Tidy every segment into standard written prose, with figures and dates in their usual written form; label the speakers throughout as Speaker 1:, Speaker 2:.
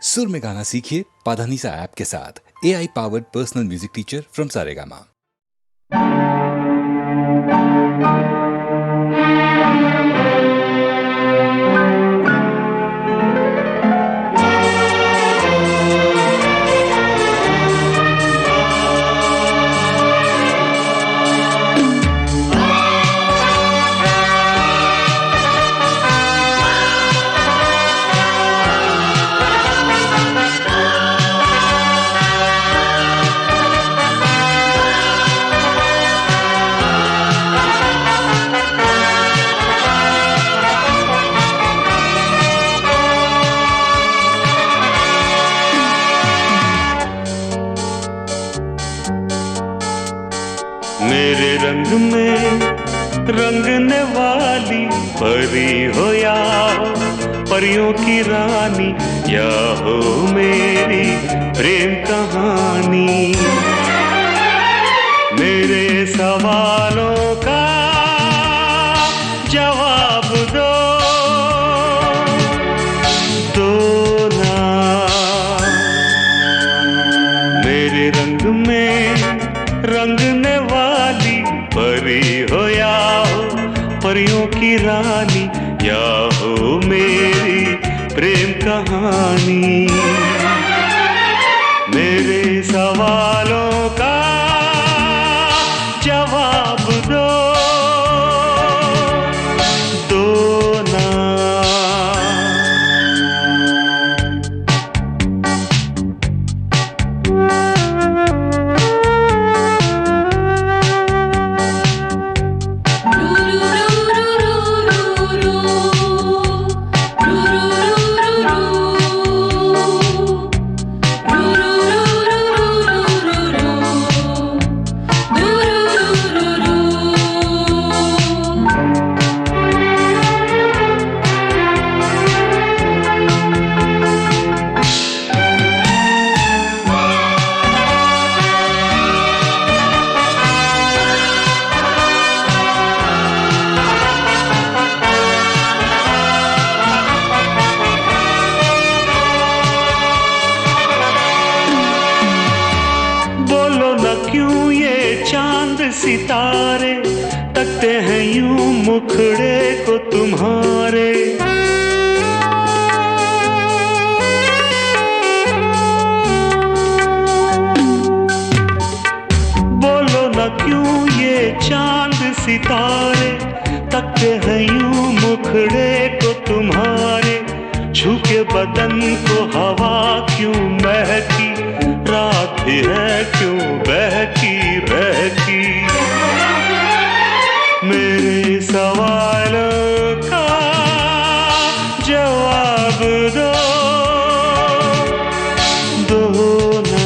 Speaker 1: सुर में गाना सीखिए पाधानीसा ऐप के साथ। AI powered personal music teacher from Saregama.
Speaker 2: मेरे रंग में रंगने वाली परी हो या हो परियों की रानी, या हो मेरी प्रेम कहानी। मेरे सवालों का जवाब दो ना। मेरे रंग में रंगने वाली परी हो या हो परियों की रानी, या हो मेरी प्रेम कहानी। मेरे सवालों का जवाब दो ना। क्यों ये चांद सितारे तकते हैं यूं मुखड़े को तुम्हारे। बोलो न क्यों ये चांद सितारे तकते हैं यूं मुखड़े को तुम्हारे। छू के बदन को हवा क्यों महकी, रात भी है क्यों बहकी बहकी। मेरे सवालों का जवाब दो ना।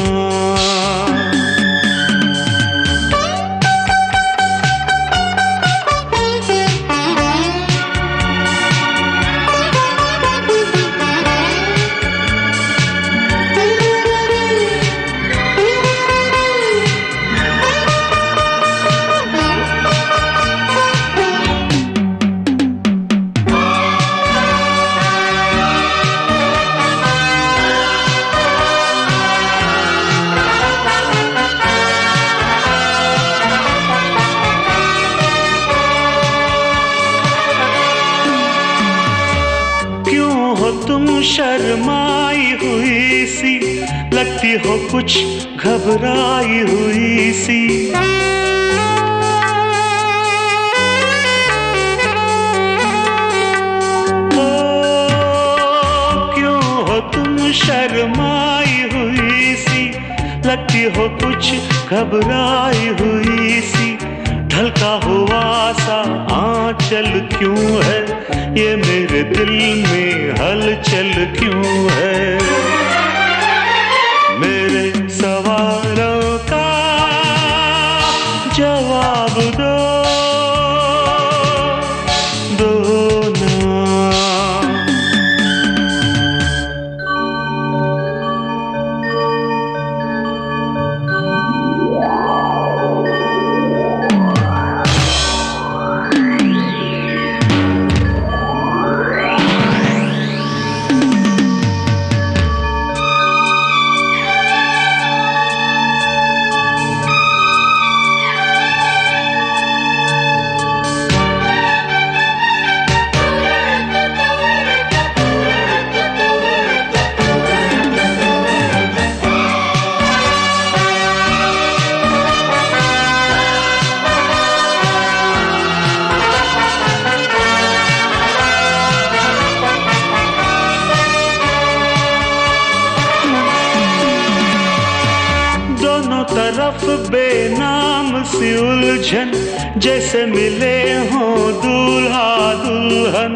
Speaker 2: तुम शर्माई हुई सी, लगती हो कुछ घबराई हुई सी। ओ क्यों हो तुम शर्माई हुई सी, लगती हो कुछ घबराई हुई सी। ढलका हुआ सा आंचल क्यों है, ये मेरे दिल में हलचल क्यों है। मेरे सवालों का जवाब दो ना। तरफ बेनाम सी उलझन, जैसे मिले हों दूल्हा दुल्हन।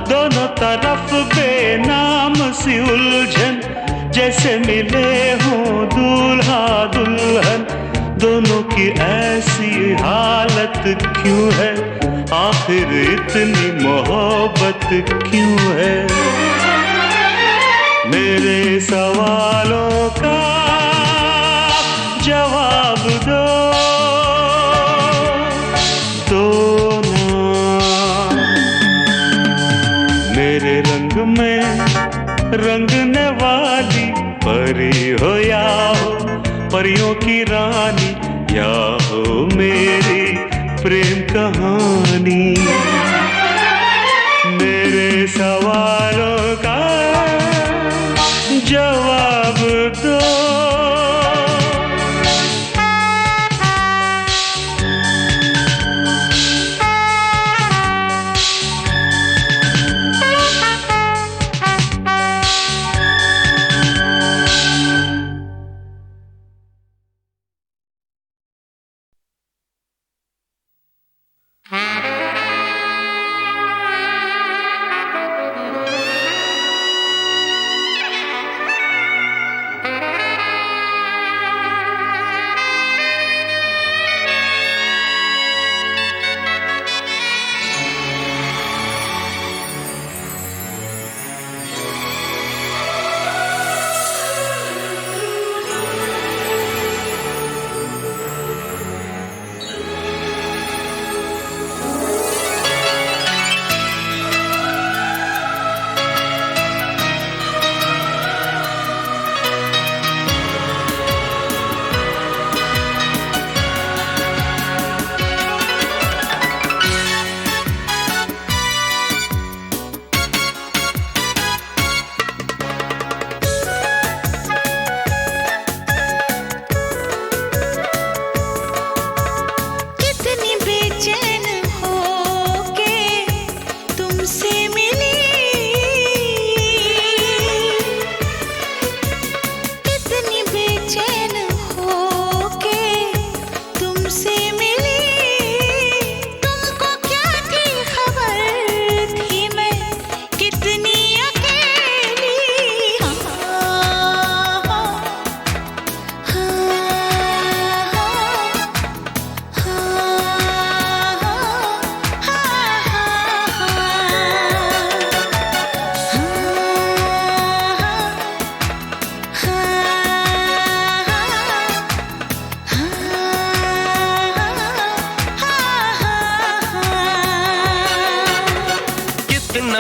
Speaker 2: दोनों तरफ बेनाम सी उलझन, जैसे मिले हों दूल्हा दुल्हन। दोनों की ऐसी हालत क्यों है, आखिर इतनी मोहब्बत क्यों है? मेरे सवालों का जवाब दो ना। मेरे रंग में रंगने वाली परी हो या हो परियों की रानी, या हो मेरी प्रेम कहानी। मेरे सवालों का जवाब दो।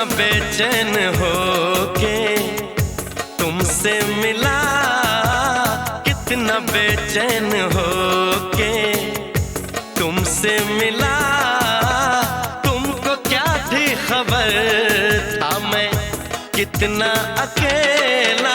Speaker 3: बेचैन होके तुमसे मिला, कितना बेचैन होके तुमसे मिला। तुमको क्या थी खबर था मैं कितना अकेला।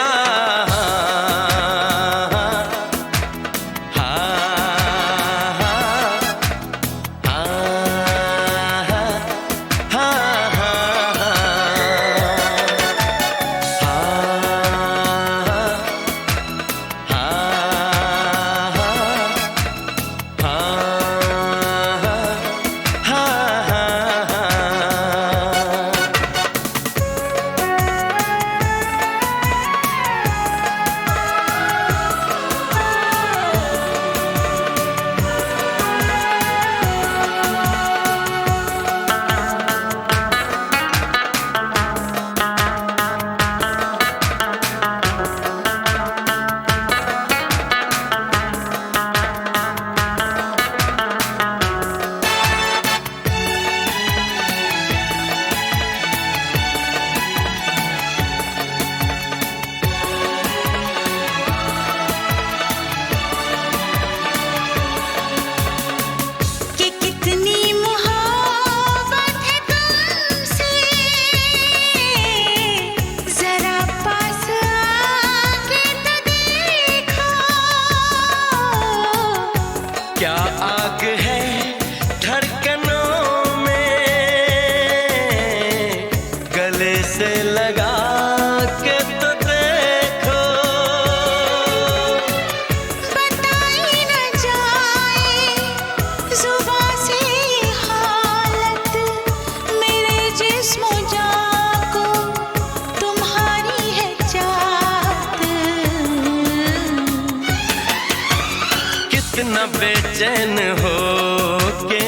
Speaker 3: बेचैन हो के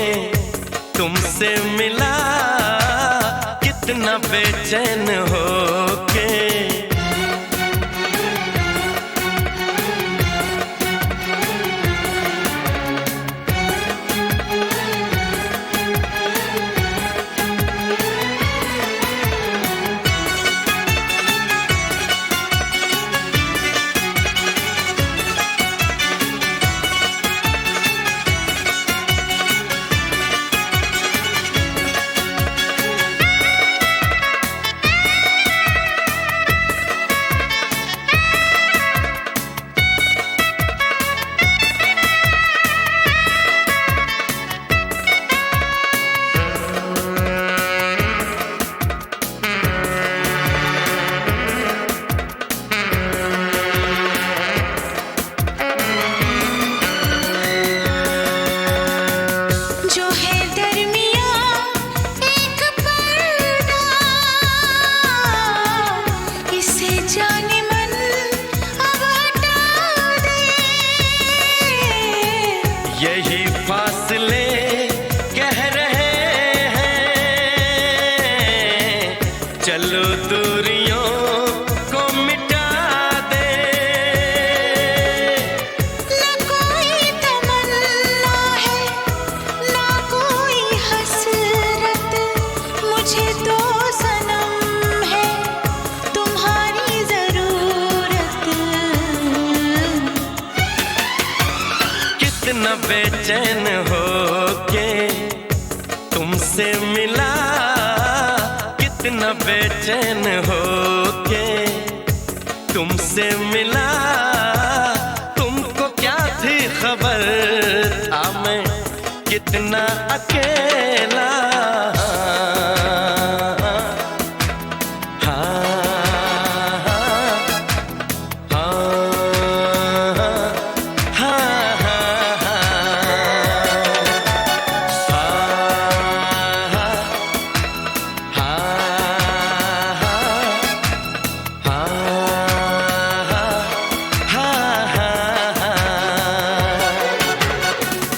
Speaker 3: तुमसे मिला, कितना बेचैन हो के। यही फासले कह रहे हैं, चलो दूरियों को मिटा दे।
Speaker 4: ना कोई तमन्ना है, ना कोई हसरत, मुझे तो सनम है तुम्हारी जरूरत।
Speaker 3: कितना बेचैन हो के तुमसे मिला, कितना बेचैन हो के तुमसे मिला। तुमको क्या थी खबर था मैं कितना अकेला।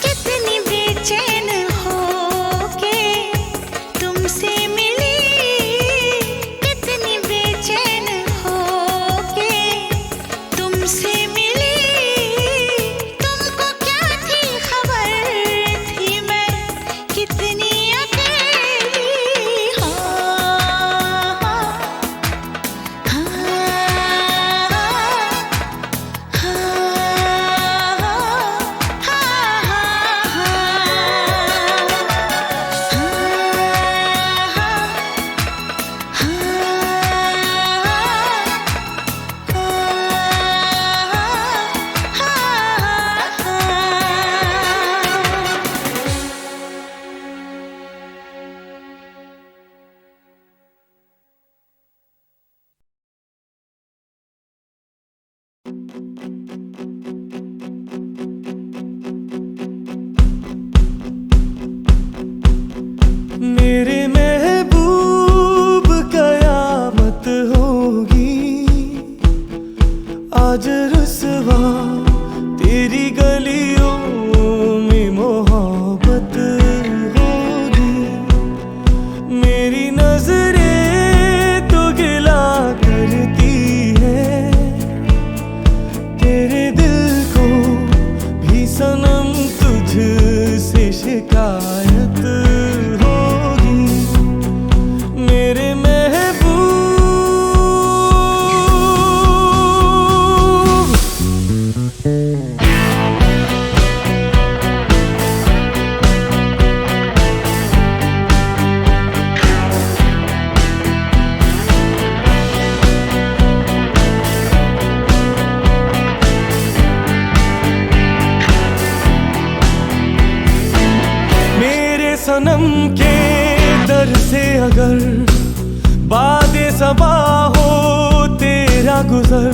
Speaker 4: कितनी बेचैन हो के तुमसे मिली, कितनी बेचैन हो के तुमसे मिली। तुमको क्या थी खबर थी मैं कितनी अकेली।
Speaker 5: मेरे महबूब कयामत होगी आज रुसवा तेरी गलियों में मोहब्बत होगी। मेरी नजरें तो गिला करती है, तेरे दिल को भी सनम तुझसे शिकायत होगी। मेरे महबूब सनम के दर से अगर बादे सबा हो तेरा गुजर,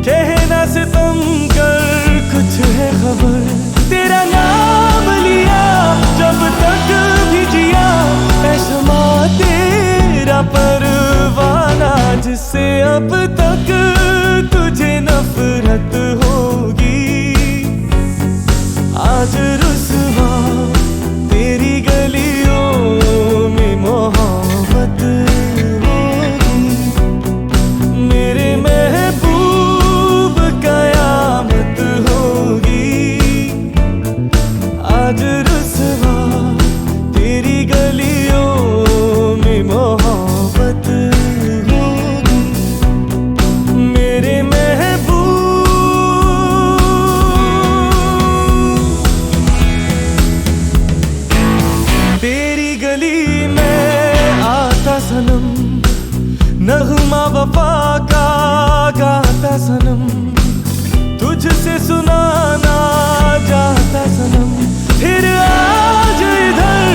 Speaker 5: कहना सितम कर कुछ है खबर। तेरा नाम लिया जब तक भी जिया, ऐशमा तेरा परवाना जिससे अब तक तुझे नफरत होगी। सनम, नगमा वफा का गाता सनम, तुझसे सुनाना चाहता सनम। फिर आज इधर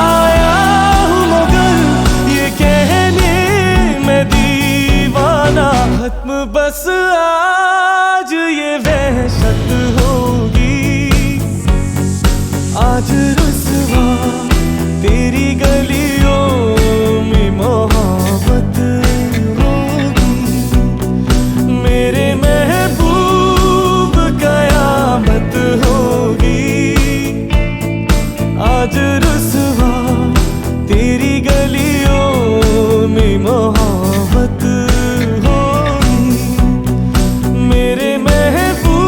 Speaker 5: आया हूँ मगर ये कहने मैं दीवाना, खत्म बस आज ये वहशत होगी, आज रुसवा तेरी गलियों में मोहब्बत होगी, मेरे महबूब कयामत होगी, आज रुसवा तेरी गलियों में मोहब्बत होगी, मेरे महबूब।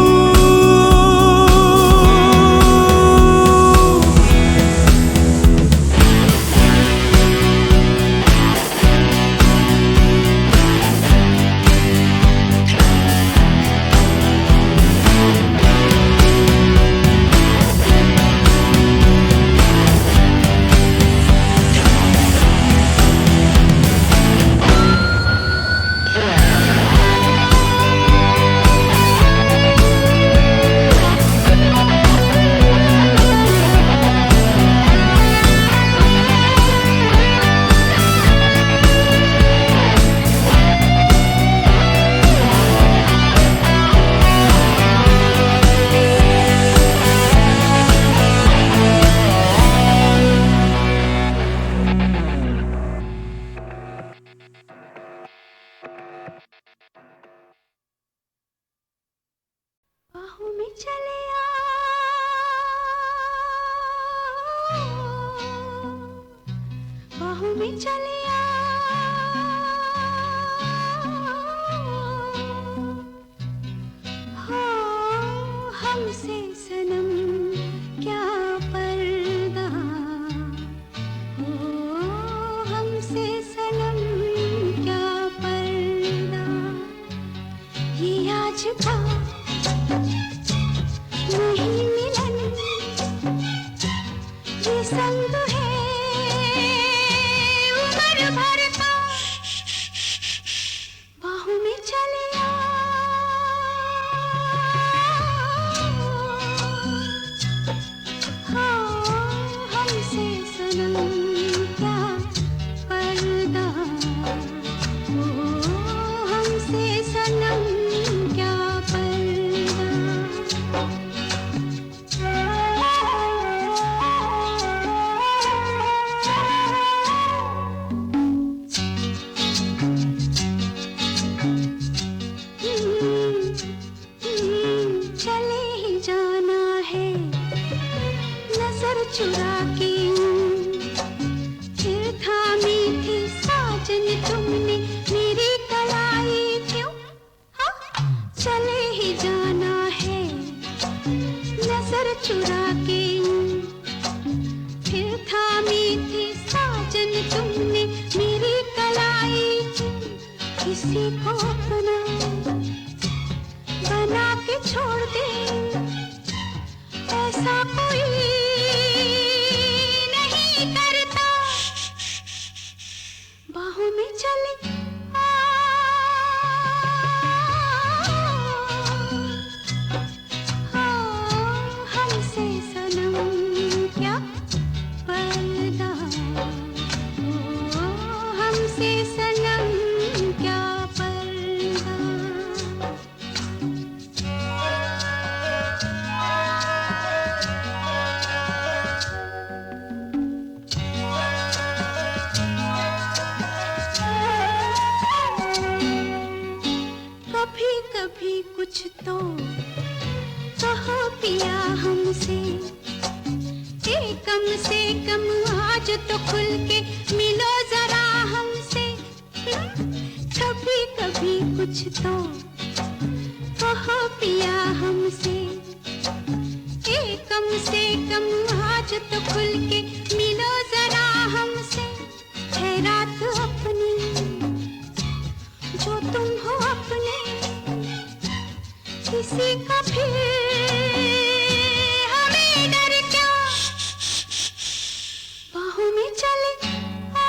Speaker 4: बाहों में चले आ, बाहों में चले आ, हो हमसे सनम क्या पर्दा, हो हमसे सनम क्या पर्दा, ये आज का नहीं मिलन, ये संग है उम्र भर का, बाहों में चले आ, हाँ हमसे सनम क्या पर्दा, ओ हमसे सनम क्या पर्दा। चले ही जाना है नजर चुरा के, फिर थामी थी साजन तुमने मेरी कलाई क्यों, हाँ चले ही जाना है नजर चुरा के, फिर थामी थी साजन तुमने मेरी कलाई क्यों, किसी को अपना बना के छोड़ दे, ऐसा कोई नहीं करता, बाहों में चले आ, हाँ हमसे सनम क्या पर्दा, ओ हमसे सनम क्या पर्दा। कभी कभी कुछ तो कहो पिया हमसे, कम से कम आज तो खुल के मिलो जरा हमसे, कभी कभी कुछ तो कहो पिया हमसे, कम से कम आज तो खुल के मिलो जरा हमसे, है रात अपनी जो तुम हो अपने, किसी का फिर हमें डर क्या, बाहों में चले आ,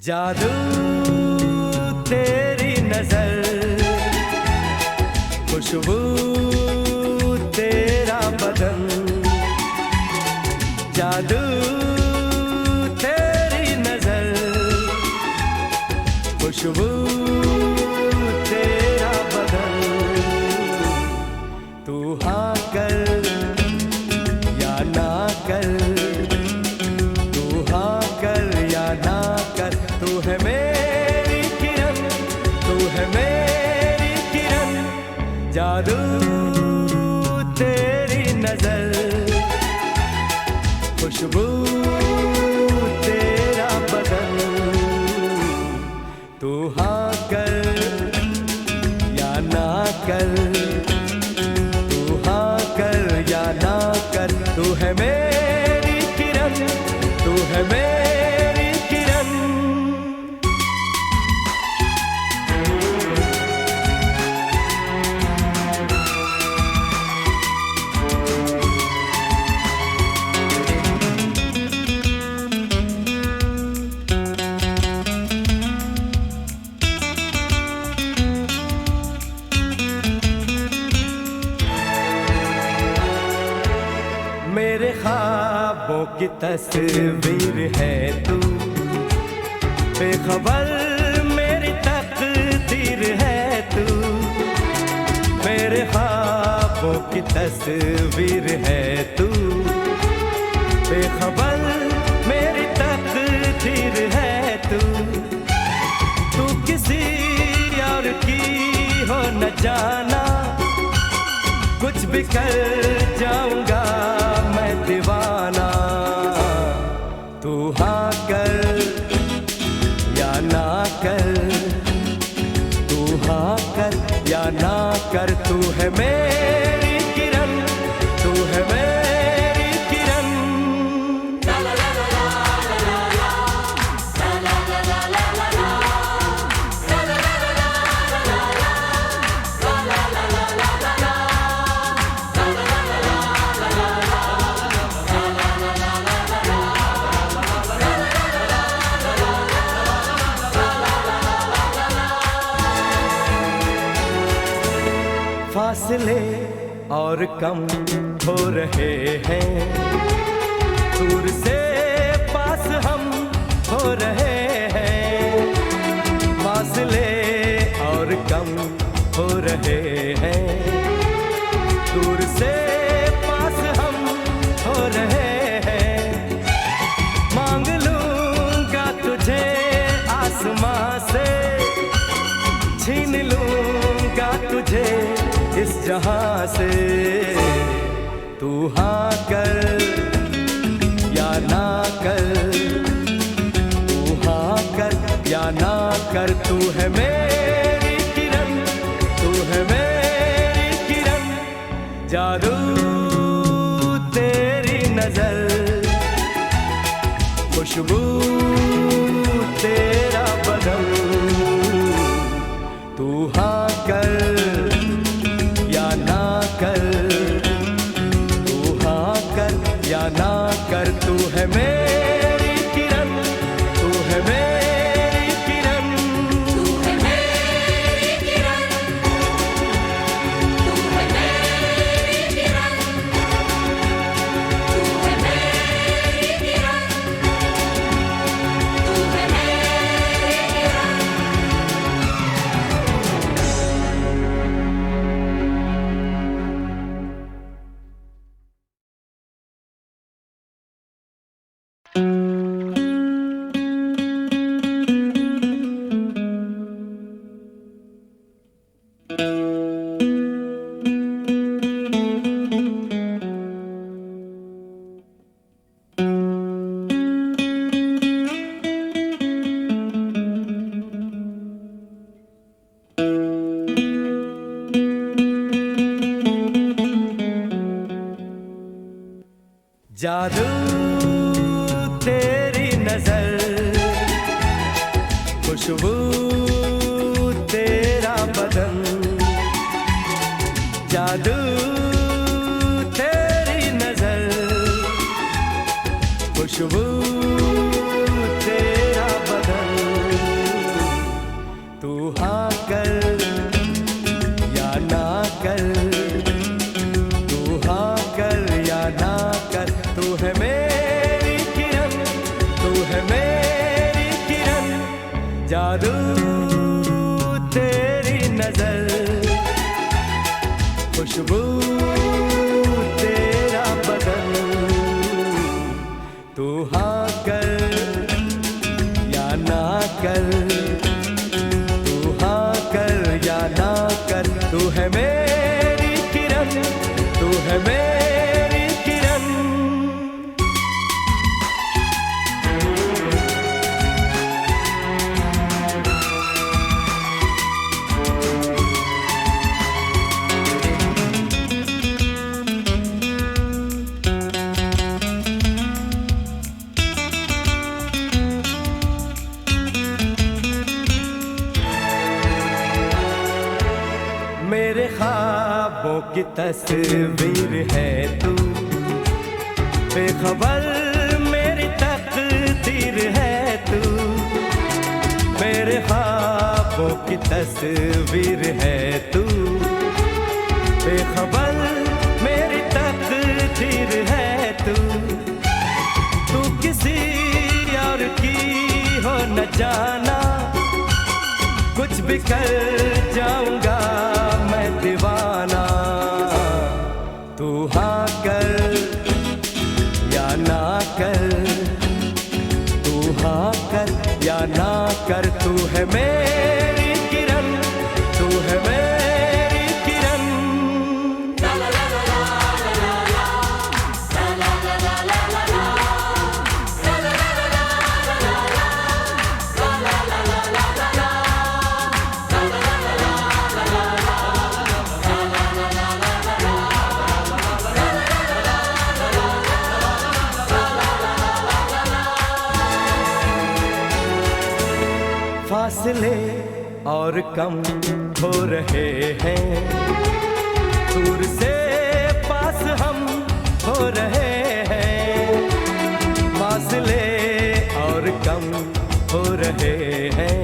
Speaker 3: जादू तेरी नजर, खुशबू तेरा बदन, जादू तेरी नजर, खुशबू तेरा बदन। तू हाँ कर या ना कर, तू हाँ कर या ना कर, तू है मेरी किरण, तू है मेरी किरण। जादू तेरी नजर, खुशबू तेरा बदन। तू हाँ कर या ना कर, तू हाँ कर या ना कर, तू है मेरी किरण, तू है मेरी किरण। मेरे ख्वाबों की तस्वीर है तू, बेखबर मेरी तकदीर है तू। मेरे ख्वाबों की तस्वीर है तू, बेखबर मेरी तकदीर है तू। तू किसी और की हो न जाना, कुछ भी कर जाऊंगा मैं दीवाना। तू हाँ कर या ना कर, तू हाँ कर या ना कर, तू है मेरी किरण, तू है मेरी किरण। फासले और कम हो रहे हैं, दूर से पास हम हो रहे हैं। फासले और कम हो रहे हैं, दूर से पास हम हो रहे हैं। मांग लूंगा तुझे आसमां से, छीन लूंगा तुझे इस जहां से। तू हाँ कर या ना कर, तू हाँ कर या ना कर, तू है मेरी किरण, तू है मेरी किरण। जादू तेरी नजर, खुशबू तेरा बदन। तू हाँ कर या ना कर, तू हाँ कर या ना कर, तू है मेरी किरण, तू है मेरी किरण।
Speaker 4: तू है मेरी किरण, तू है मेरी किरण, तू है मेरी किरण, तू है मेरी किरण।
Speaker 3: जादू तेरी नजर, खुशबू तेरा बदन। जादू तेरी नजर, खुशबू तेरा बदन। खुशबू तेरा बदन, तू हाँ कर या ना कर, तू हाँ कर या ना कर, तू है मेरी किरण, तू है मेरी किरण। मेरे ख्वाबों की तस्वीर है तू, बेखबर मेरी तकदीर है तू। मेरे ख्वाबों की तस्वीर है तू, बेखबर मेरी तकदीर है तू। तू किसी और की हो न जाना, कुछ भी कर जाऊंगा मैं दीवाना। तू हाँ कर या ना कर, तू हाँ कर या ना कर, तू है मेरी किरण, तू है मेरी किरण। फासले और कम हो रहे हैं, दूर से पास हम हो रहे हैं। फासले और कम हो रहे हैं,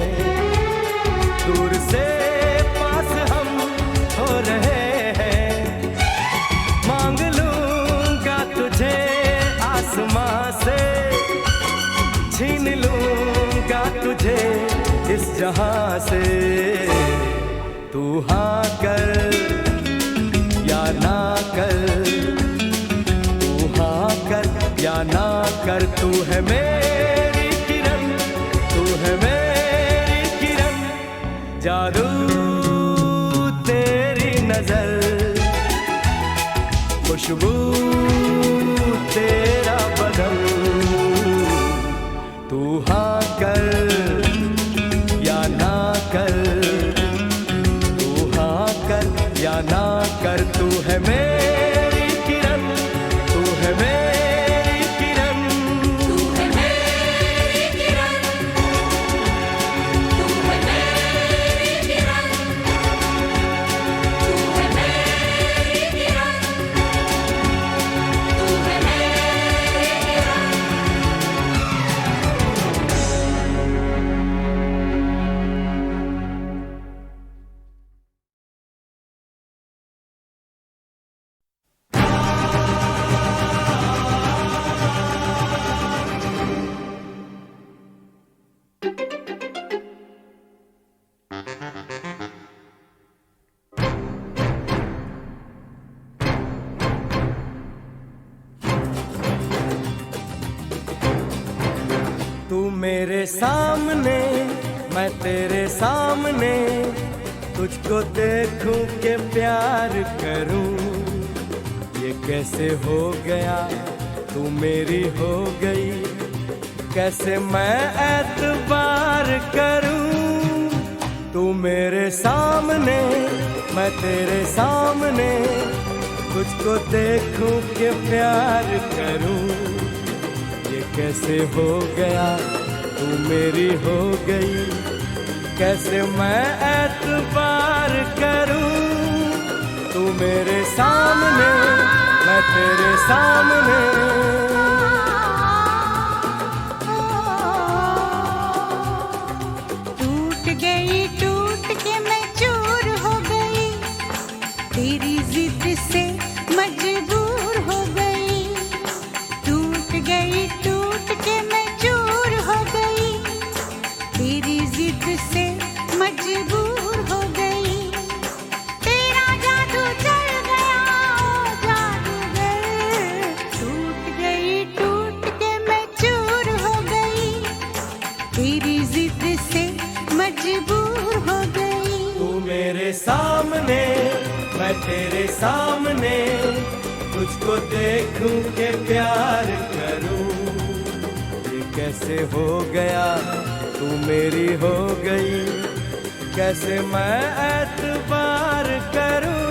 Speaker 3: दूर से पास हम हो रहे हैं। मांग लूंगा तुझे आसमां से, छीन लूंगा तुझे इस जहां से। तू हाँ कर या ना कर, तू हाँ कर या ना कर, तू है मेरी किरण, तू है मेरी किरण। जादू तेरी नजर, खुशबू तेरा बदन, तू हाँ कर या ना कर, तू हाँ कर या ना कर, तू है मेरी किरण, तू है मेरी किरण, तू है मेरी किरण, तू है मेरी किरण, तू है मेरी किरण, तू है मेरी किरण। तू मेरे सामने, मैं तेरे सामने, तुझको देखूं के प्यार करूं। ये कैसे हो गया, तू मेरी हो गई, कैसे मैं एतबार करूं। तू मेरे सामने, मैं तेरे सामने, तुझको देखूं के प्यार करूं। ये कैसे हो गया, तू मेरी हो गई, कैसे मैं एतबार करूं। तू मेरे सामने, मैं तेरे सामने।
Speaker 4: टूट गई, टूट के मैं चूर हो गई, तेरी जिद से मजबूर हो गई। टूट गई, टूट के मैं चूर हो गई, तेरी जिद से मजबूर हो गई। तेरा जादू चल गया,
Speaker 3: तेरे सामने तुझको देखूं के प्यार करूं। ये कैसे हो गया तू मेरी हो गई, कैसे मैं एतबार करूं।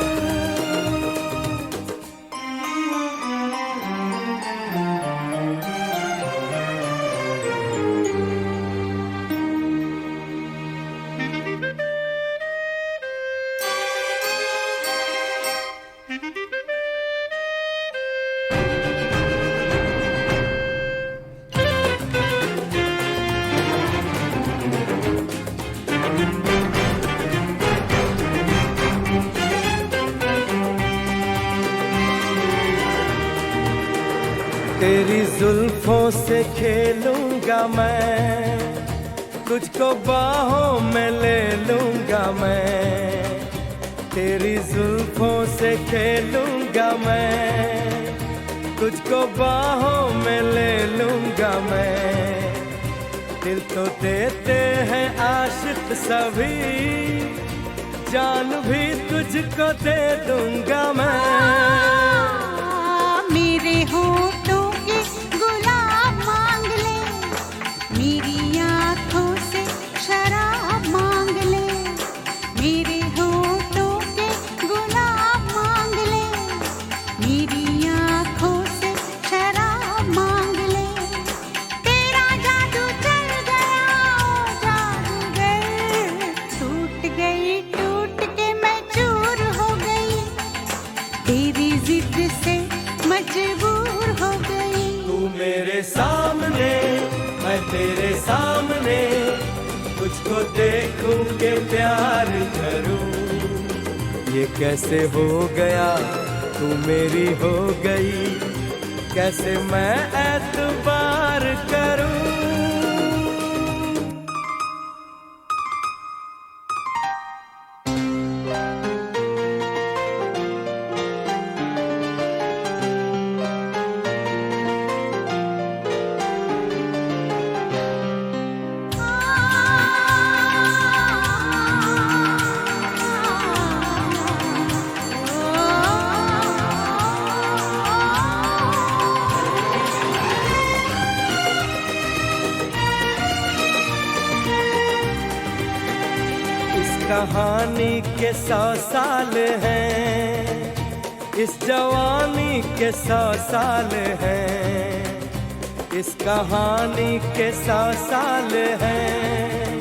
Speaker 3: तेरी जुल्फों से खेलूंगा मैं, तुझको बाहों में ले लूंगा मैं। तेरी जुल्फों से खेलूंगा मैं, तुझको बाहों में ले लूंगा मैं। दिल तो देते हैं आशिक सभी, जान भी तुझको दे दूंगा मैं।
Speaker 4: मेरे होठों के गुलाब मांग ले, मेरी आंखों से शराब मांग ले। मेरे होठों के गुलाब मांग ले, मेरी आंखों से शराब मांग ले। तेरा जादू चल गया ओ जादूगर, टूट के मैं चूर हो गई। तेरी जिद से मजबूर हो गई।
Speaker 3: तू मेरे सामने मैं तेरे सामने, तुझको देखूं के प्यार करूं। ये कैसे हो गया तू मेरी हो गई, कैसे मैं एतबार करूं। कहानी के 100 साल हैं, इस जवानी के 100 साल हैं। इस कहानी के 100 साल हैं,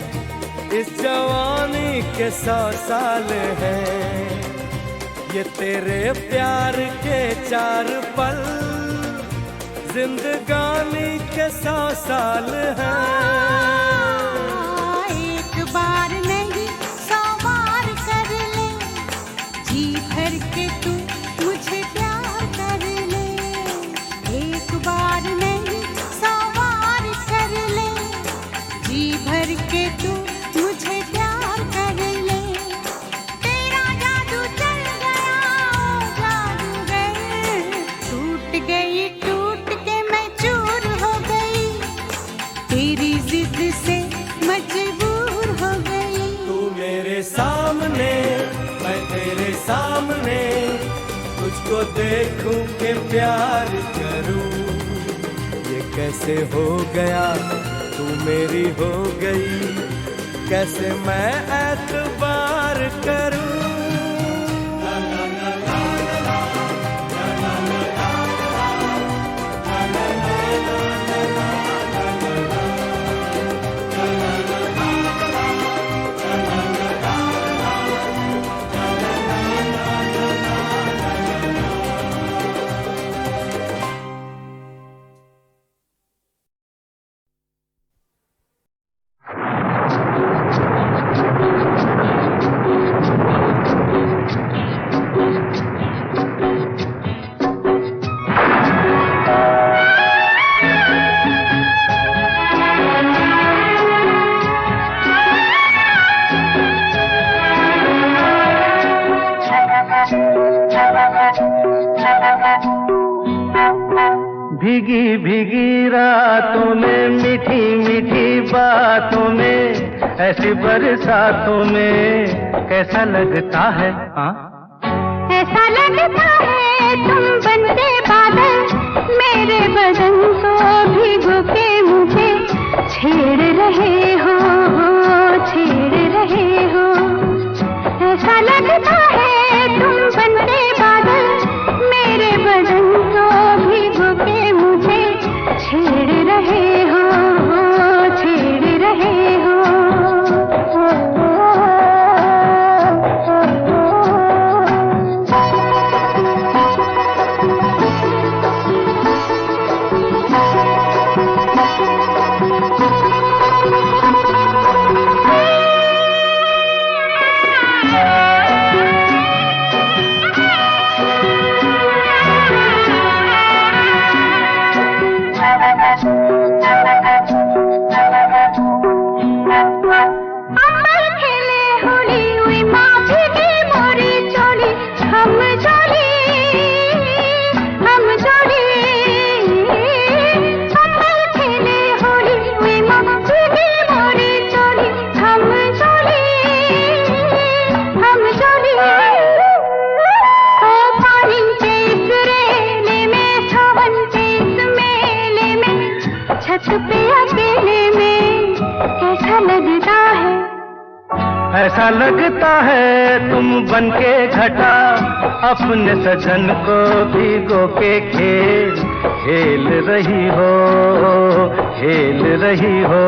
Speaker 3: इस जवानी के 100 साल हैं। ये तेरे प्यार के 4 पल, जिंदगानी के 100 साल हैं।
Speaker 4: एक बार नहीं 100 बार कर ले, जी भर के तू मुझे प्यार कर ले। एक बार नहीं 100 बार कर ले, जी भर के तू मुझे प्यार कर ले। तेरा जादू चल गया ओ जादूगर, टूट के मैं चूर हो गई। तेरी जिद से मजबूर हो गई।
Speaker 3: तू मेरे सामने मैं तेरे सामने, तुझको देखूं के प्यार करूं। ये कैसे हो गया तू मेरी हो गई, कैसे मैं एतबार करूं।
Speaker 2: भीगी भीगी रातों में, मीठी मीठी बातों में, ऐसी बरसातों में कैसा लगता है। हाँ
Speaker 4: ऐसा लगता है तुम बनते बादल मेरे बदन को भिगो के मुझे छेड़ रहे हो, छेड़ रहे हो। ऐसा लगता है तुम बनते बादल मेरे बदन को भिगो के मुझे छेड़ रहे हो, छेड़ रहे हो।
Speaker 2: ऐसा लगता है तुम बनके घटा अपने सजन को भिगो के खेल खेल रही हो, खेल रही हो।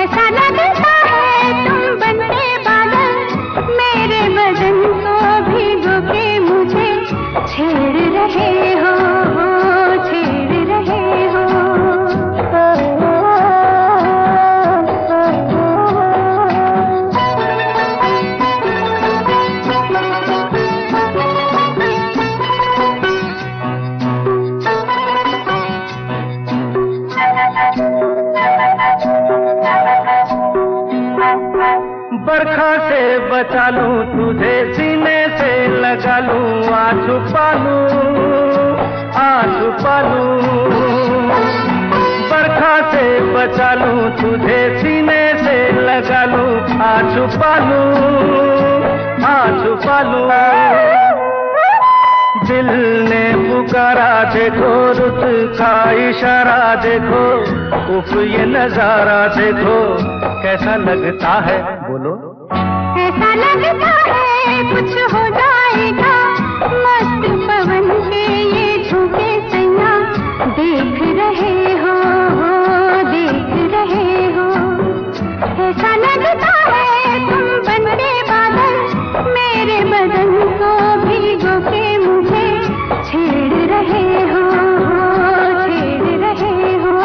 Speaker 4: ऐसा लगता है तुम बनके बादल मेरे बदन को भिगो के मुझे छेड़ रहे हो, छेड़ रहे हो।
Speaker 2: बरखा से बचा लूं तुझे सीने से लगा लूं आ छुपा लूं। बरखा से बचा लूं तुझे सीने से लगा लूं आ छुपा लूं। दिल ने पुकारा देखो, रुत का इशारा देखो, उफ ये नजारा देखो, कैसा लगता है बोलो।
Speaker 4: ऐसा लगता है कुछ हो जाएगा मस्त पवन के ये झोंके सैया देख रहे हो, देख रहे हो। ऐसा लगता है तुम बनते बादल मेरे बदन को भिगो के मुझे छेड़ रहे हो, छेड़ रहे हो।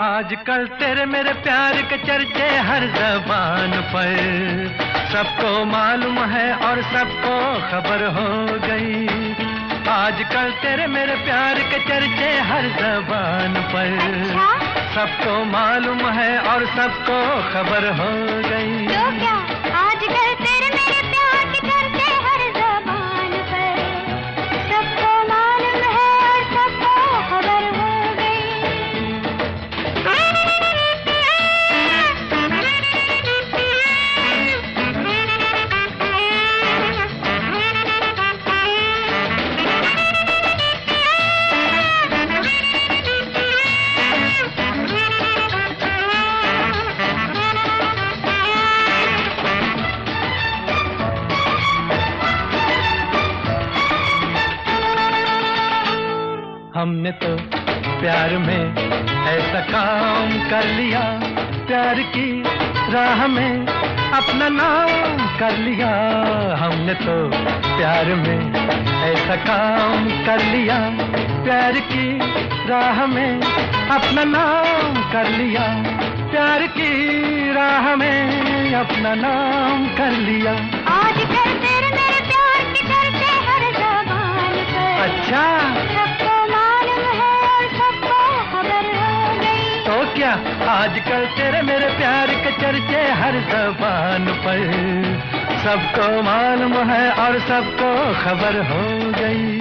Speaker 2: आजकल तेरे मेरे प्यार के चर्चे हर ज़बान पर, सबको मालूम है और सबको खबर हो गई। आजकल तेरे मेरे प्यार के चर्चे हर ज़बान पर, सबको मालूम है और सबको खबर हो गई।
Speaker 4: तो क्या आजकल तेरे मेरे प्यार के चर्चे हर ज़बान पर, सबको मालूम है और सबको खबर हो गई।
Speaker 2: हमने तो प्यार में ऐसा काम कर लिया, प्यार की राह में
Speaker 6: अपना नाम कर लिया हमने तो प्यार में ऐसा काम कर लिया प्यार की राह में अपना नाम कर लिया प्यार की राह में अपना नाम कर लिया
Speaker 4: आजकल तेरे मेरे प्यार की चर्चे हर ज़बान पर
Speaker 6: अच्छा
Speaker 4: सबको मालूम है और सबको खबर हो गई
Speaker 6: तो क्या आजकल तेरे मेरे प्यार के चर्चे हर ज़बान पर सबको मालूम है और सबको खबर हो गई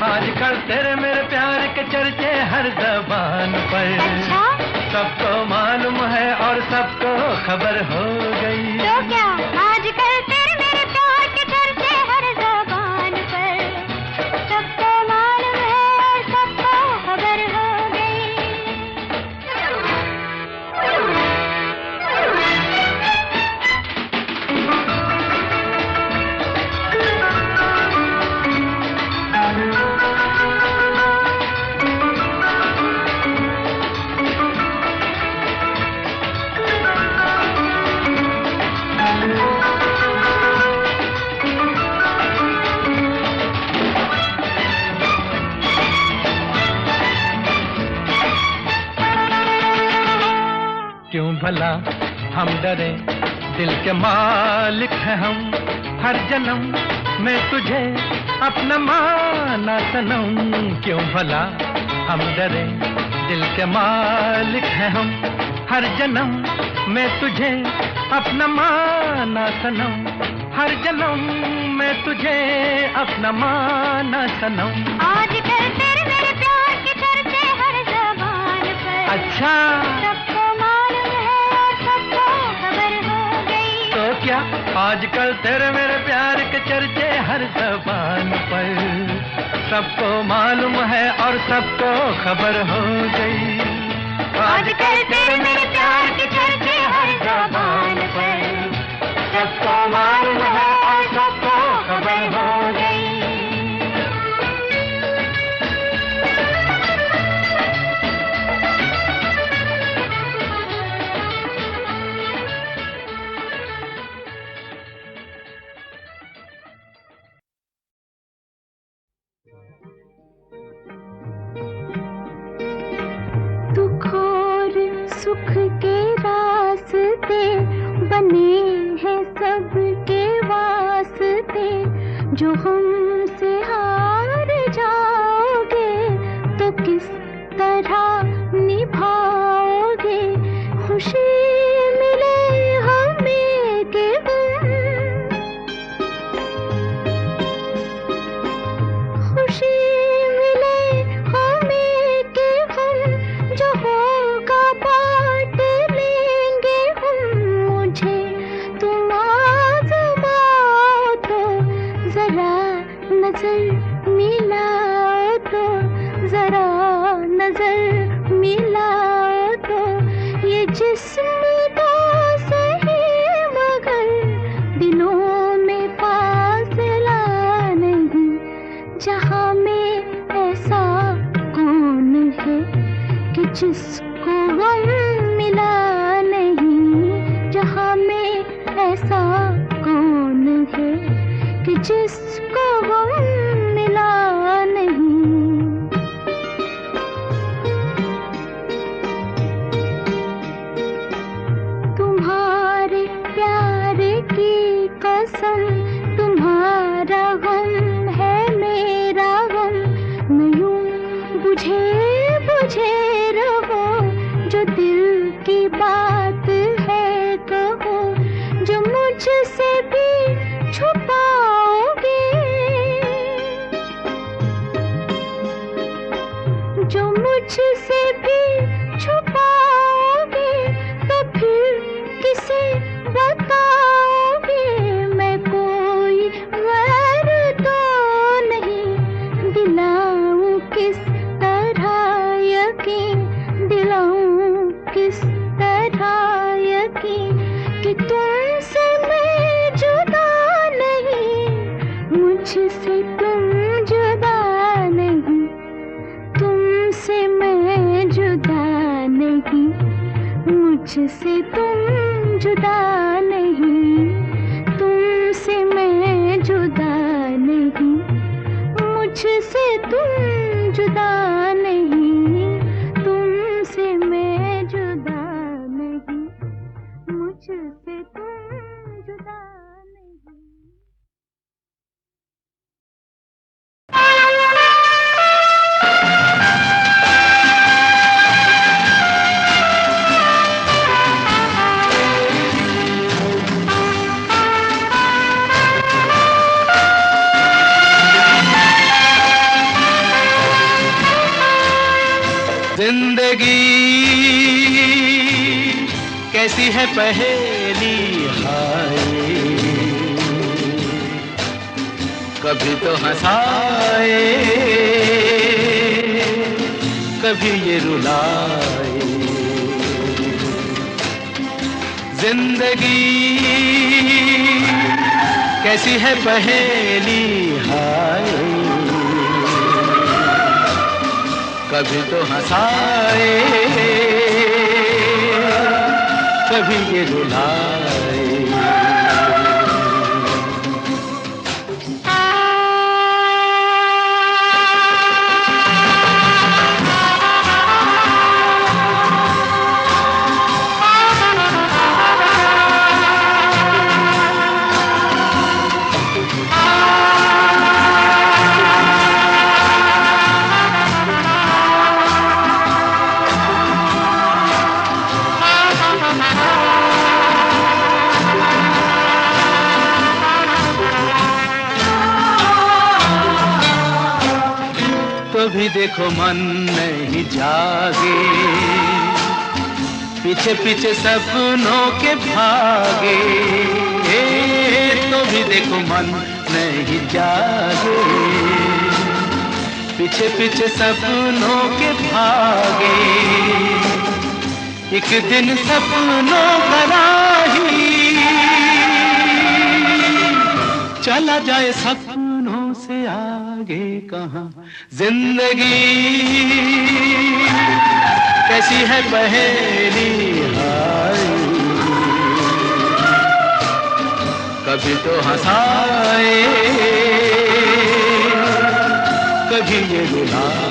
Speaker 6: आजकल तेरे मेरे प्यार के चर्चे हर ज़बान पर
Speaker 4: अच्छा
Speaker 6: सबको मालूम है और सबको खबर हो गई
Speaker 4: तो क्या आजकल तेरे मेरे प्यार के चर्चे हर ज़बान पर सबको मालूम है और सबको खबर हो
Speaker 6: क्यों भला हम डरे दिल के मालिक हैं हम हर जन्म में तुझे अपना माना सनम क्यों भला हम डरे दिल के मालिक हैं हम हर जन्म में तुझे अपना माना सनम हर जन्म में तुझे अपना माना सनम
Speaker 4: आजकल तेरे मेरे प्यार के चर्चे हर ज़बान पर
Speaker 6: अच्छा
Speaker 4: सबको मालूम है और सबको खबर हो गई
Speaker 6: तो क्या आजकल तेरे मेरे प्यार के चर्चे हर ज़बान पर सबको मालूम है और सबको खबर हो गई
Speaker 4: आजकल तेरे मेरे प्यार के चर्चे हर ज़बान पर
Speaker 6: सबको मालूम है और सबको खबर हो गई
Speaker 4: दुख और सुख के रास्ते बने हैं सबके वास्ते जो हमसे हार जाओगे तो किस तरह निभाओगे खुशी मिले हमें के खुशी मिले हमें के हम जो होगा बांट लेंगे हम मुझे तुम आज़माओ तो जरा नजर मिलाओ तो जरा नजर मिलाओ तो ये जिस्म तो सही मगर दिलों में फासला नहीं जहाँ में ऐसा कौन है कि जिसको गम मिला नहीं जहाँ में ऐसा कौन है कि जिसको गम मिला नहीं तुम्हारे प्यार की कसम तुम्हारा गम है मेरा गम मैं यूं बुझे मुझसे तुम जुदा नहीं, तुमसे मैं जुदा नहीं, मुझसे तुम जुदा नहीं, तुमसे मैं जुदा नहीं, मुझसे तुम जुदा नहीं।
Speaker 6: जिंदगी कैसी है पहेली हाय, कभी तो हंसाए कभी ये रुलाए। जिंदगी कैसी है पहेली हाय, कभी तो हंसाए कभी ये रुलाए। भी देखो मन नहीं जागे, पीछे पीछे सपनों के भागे। तो भी देखो मन नहीं जागे, पीछे पीछे सपनों के भागे। एक दिन सपनों का राही चला जाए सपनों से आगे कहाँ। जिंदगी कैसी है पहेली हाय, कभी तो हंसाए कभी ये रुलाए।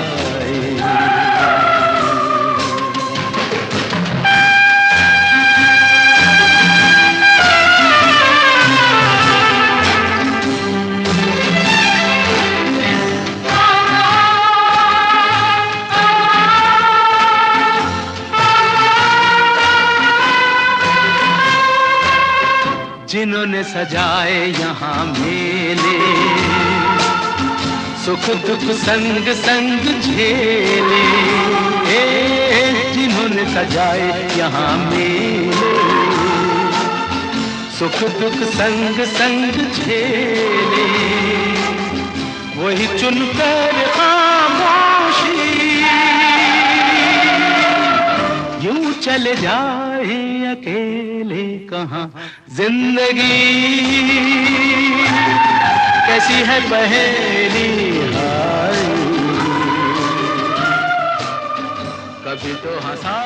Speaker 6: जिन्होंने सजाए यहाँ मेले, सुख दुख संग संग झेले। जिन्होंने सजाए यहाँ मेले, सुख दुख संग संग झेले। वही चुनकर खामोशी यूं चले जाए अकेले कहाँ। जिंदगी कैसी है पहेली हाय, कभी तो हंसा